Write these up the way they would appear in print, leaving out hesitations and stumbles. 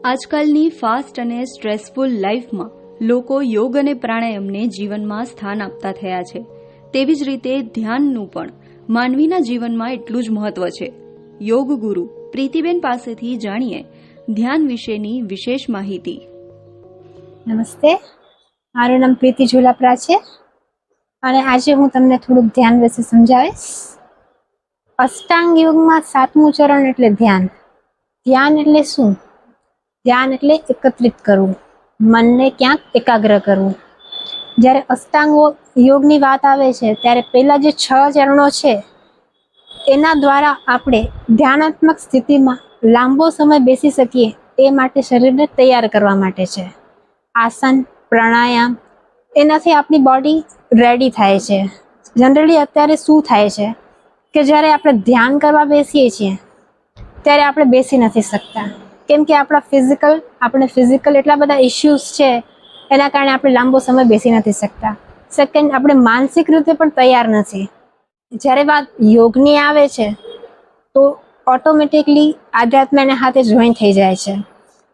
આજકાલની ફાસ્ટ અને સ્ટ્રેસફુલ લાઈફમાં લોકો યોગ અને પ્રાણાયામને જીવનમાં સ્થાન આપતા થયા છે. તેવી જ રીતે ધ્યાનનું પણ માનવીના જીવનમાં એટલું જ મહત્વ છે. યોગ ગુરુ પ્રીતિબેન પાસેથી જાણીએ ધ્યાન વિશેની વિશેષ માહિતી. નમસ્તે, મારું નામ પ્રીતિ ઝોલાપરા છે અને આજે હું તમને થોડુંક ધ્યાન વિશે સમજાવીશ. અષ્ટાંગ યોગમાં 7મું ચરણ એટલે ધ્યાન. ધ્યાન એટલે શું? ધ્યાન એટલે એકત્રિત કરવું, મનને ક્યાંક એકાગ્ર કરવું. જ્યારે અષ્ટાંગ યોગની વાત આવે છે ત્યારે પહેલા જે 6 ચરણો છે એના દ્વારા આપણે ધ્યાનાત્મક સ્થિતિમાં લાંબો સમય બેસી શકીએ એ માટે શરીરને તૈયાર કરવા માટે છે. આસન, પ્રાણાયામ, એનાથી આપણી બોડી રેડી થાય છે. જનરલી અત્યારે શું થાય છે કે જ્યારે આપણે ધ્યાન કરવા બેસીએ છીએ ત્યારે આપણે બેસી નથી શકતા, કેમ કે આપણે ફિઝિકલ એટલા બધા ઇશ્યુઝ છે એના કારણે આપણે લાંબો સમય બેસી નથી શકતા. સેકન્ડ, આપણે માનસિક રીતે પણ તૈયાર નથી. જ્યારે વાત યોગની આવે છે તો ઓટોમેટિકલી આધ્યાત્મ એના હાથે જોઈન થઈ જાય છે.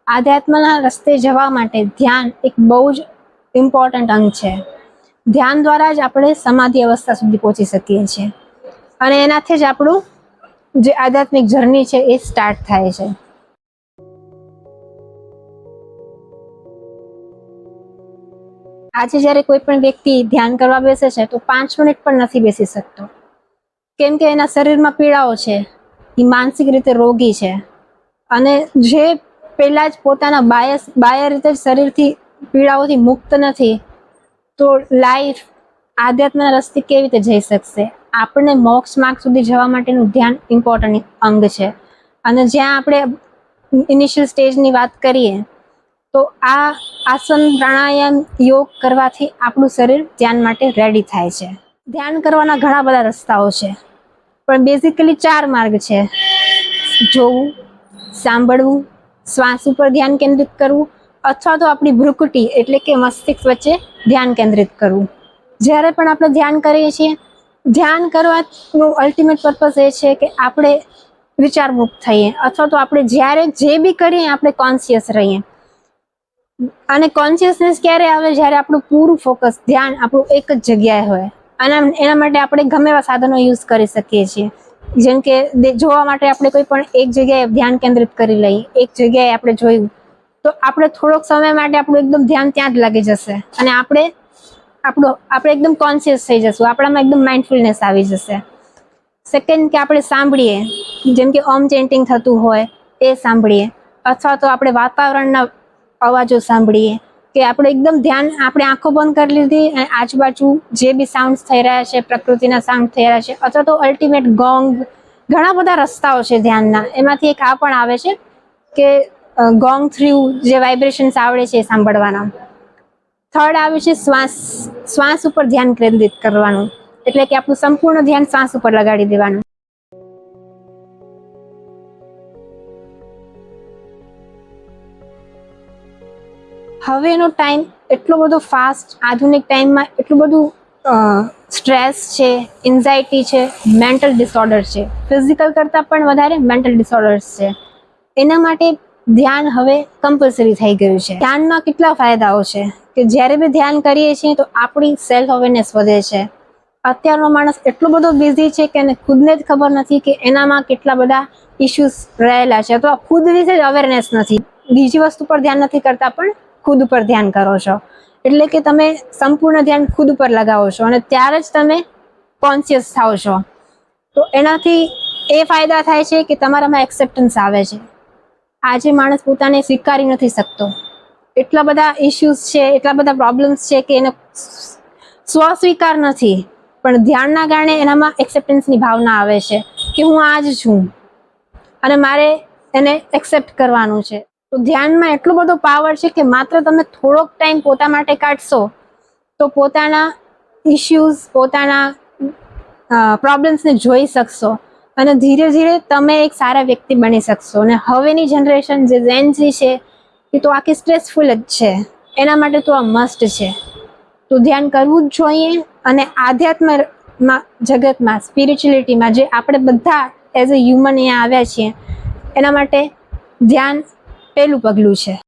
આધ્યાત્મના રસ્તે જવા માટે ધ્યાન એક બહુ જ ઇમ્પોર્ટન્ટ અંગ છે. ધ્યાન દ્વારા જ આપણે સમાધિ અવસ્થા સુધી પહોંચી શકીએ છીએ અને એનાથી જ આપણું જે આધ્યાત્મિક જર્ની છે એ સ્ટાર્ટ થાય છે. આજે જ્યારે કોઈ પણ વ્યક્તિ ધ્યાન કરવા બેસે છે તો 5 મિનિટ પણ નથી બેસી શકતો, કેમ કે એના શરીરમાં પીડાઓ છે, એ માનસિક રીતે રોગી છે અને જે પહેલા જ પોતાના બાહ્ય રીતે જ શરીરથી પીડાઓથી મુક્ત નથી તો લાઈફ આધ્યાત્મના રસ્તે કેવી રીતે જઈ શકશે? આપણને મોક્ષ માર્ગ સુધી જવા માટેનું ધ્યાન ઇમ્પોર્ટન્ટ અંગ છે. અને જ્યાં આપણે ઇનિશિયલ સ્ટેજની વાત કરીએ તો આ આસન, પ્રાણાયામ, યોગ કરવાથી આપણું શરીર ધ્યાન માટે રેડી થાય છે. ધ્યાન કરવાના ઘણા બધા રસ્તાઓ છે, પણ બેઝિકલી 4 માર્ગ છે: જોવું, સાંભળવું, શ્વાસ ઉપર ધ્યાન કેન્દ્રિત કરવું અથવા તો આપણી ભ્રુકુટી એટલે કે મસ્તિષ્ક વચ્ચે ધ્યાન કેન્દ્રિત કરવું. જ્યારે પણ આપણે ધ્યાન કરીએ છીએ, ધ્યાન કરવાનું અલ્ટિમેટ પર્પઝ એ છે કે આપણે વિચારમુક્ત થઈએ અથવા તો આપણે જ્યારે જે બી કરીએ આપણે કોન્શિયસ રહીએ. અને કોન્શિયસનેસ ક્યારે આવે? જ્યારે આપણું પૂરું ફોકસ, ધ્યાન આપણું એક જ જગ્યાએ હોય. અને એના માટે આપણે ગમે એવા સાધનો યુઝ કરી શકીએ છીએ. જેમ કે જોવા માટે આપણે કોઈ પણ એક જગ્યાએ ધ્યાન કેન્દ્રિત કરી લઈએ, એક જગ્યાએ આપણે જોયું તો આપણે થોડોક સમય માટે આપણું એકદમ ધ્યાન ત્યાં જ લાગી જશે અને આપણે એકદમ કોન્શિયસ થઈ જશું, આપણામાં એકદમ માઇન્ડફુલનેસ આવી જશે. સેકન્ડ, કે આપણે સાંભળીએ, જેમ કે ઓમ ચેન્ટિંગ થતું હોય એ સાંભળીએ અથવા તો આપણે વાતાવરણના અવાજો સાંભળીએ કે આપણે એકદમ ધ્યાન, આપણે આંખો બંધ કરી લીધી અને આજુબાજુ જે બી સાઉન્ડ્સ થઈ રહ્યા છે, પ્રકૃતિના સાઉન્ડ થઈ રહ્યા છે અથવા તો અલ્ટિમેટ ગોંગ, ઘણા બધા રસ્તાઓ છે ધ્યાનના. એમાંથી એક આ પણ આવે છે કે ગોંગ થ્રુ જે વાઇબ્રેશન્સ આવડે છે એ સાંભળવાના. થર્ડ આવે છે શ્વાસ ઉપર ધ્યાન કેન્દ્રિત કરવાનું, એટલે કે આપણું સંપૂર્ણ ધ્યાન શ્વાસ ઉપર લગાડી દેવાનું. હવેનો ટાઈમ એટલો બધો ફાસ્ટ, આધુનિક ટાઈમમાં એટલું બધું સ્ટ્રેસ છે, એન્ઝાયટી છે, મેન્ટલ ડિસઓર્ડર છે, ફિઝિકલ કરતાં પણ વધારે મેન્ટલ ડિસઓર્ડર્સ છે. એના માટે ધ્યાન હવે કમ્પલસરી થઈ ગયું છે. ધ્યાનના કેટલા ફાયદાઓ છે કે જ્યારે બી ધ્યાન કરીએ છીએ તો આપણી સેલ્ફ અવેરનેસ વધે છે. અત્યારનો માણસ એટલો બધો બિઝી છે કે એને ખુદને જ ખબર નથી કે એનામાં કેટલા બધા ઇશ્યુઝ રહેલા છે, અથવા ખુદ વિશે જ અવેરનેસ નથી. બીજી વસ્તુ પર ધ્યાન નથી કરતા પણ ખુદ ઉપર ધ્યાન કરો છો, એટલે કે તમે સંપૂર્ણ ધ્યાન ખુદ ઉપર લગાવો છો અને ત્યારે જ તમે કોન્શિયસ થાઓ છો. તો એનાથી એ ફાયદા થાય છે કે તમારામાં એક્સેપ્ટન્સ આવે છે. આજે માણસ પોતાને સ્વીકારી નથી શકતો, એટલા બધા ઇશ્યુઝ છે, એટલા બધા પ્રોબ્લેમ્સ છે કે એને સ્વસ્વીકાર નથી, પણ ધ્યાનના કારણે એનામાં એક્સેપ્ટન્સની ભાવના આવે છે કે હું આ જ છું અને મારે એને એક્સેપ્ટ કરવાનું છે. તો ધ્યાનમાં એટલો બધો પાવર છે કે માત્ર તમે થોડોક ટાઈમ પોતા માટે કાઢશો તો પોતાના ઇશ્યુઝ, પોતાના પ્રોબ્લેમ્સને જોઈ શકશો અને ધીરે ધીરે તમે એક સારા વ્યક્તિ બની શકશો. અને હવેની જનરેશન જે ઝેન ઝી છે એ તો આખી સ્ટ્રેસફુલ જ છે, એના માટે તો આ મસ્ટ છે. તો ધ્યાન કરવું જ જોઈએ. અને આધ્યાત્મમાં જગતમાં, સ્પિરિચ્યુઅલિટીમાં જે આપણે બધા એઝ અ હ્યુમન અહીંયા આવ્યા છીએ એના માટે ધ્યાન પહેલું પગલું છે.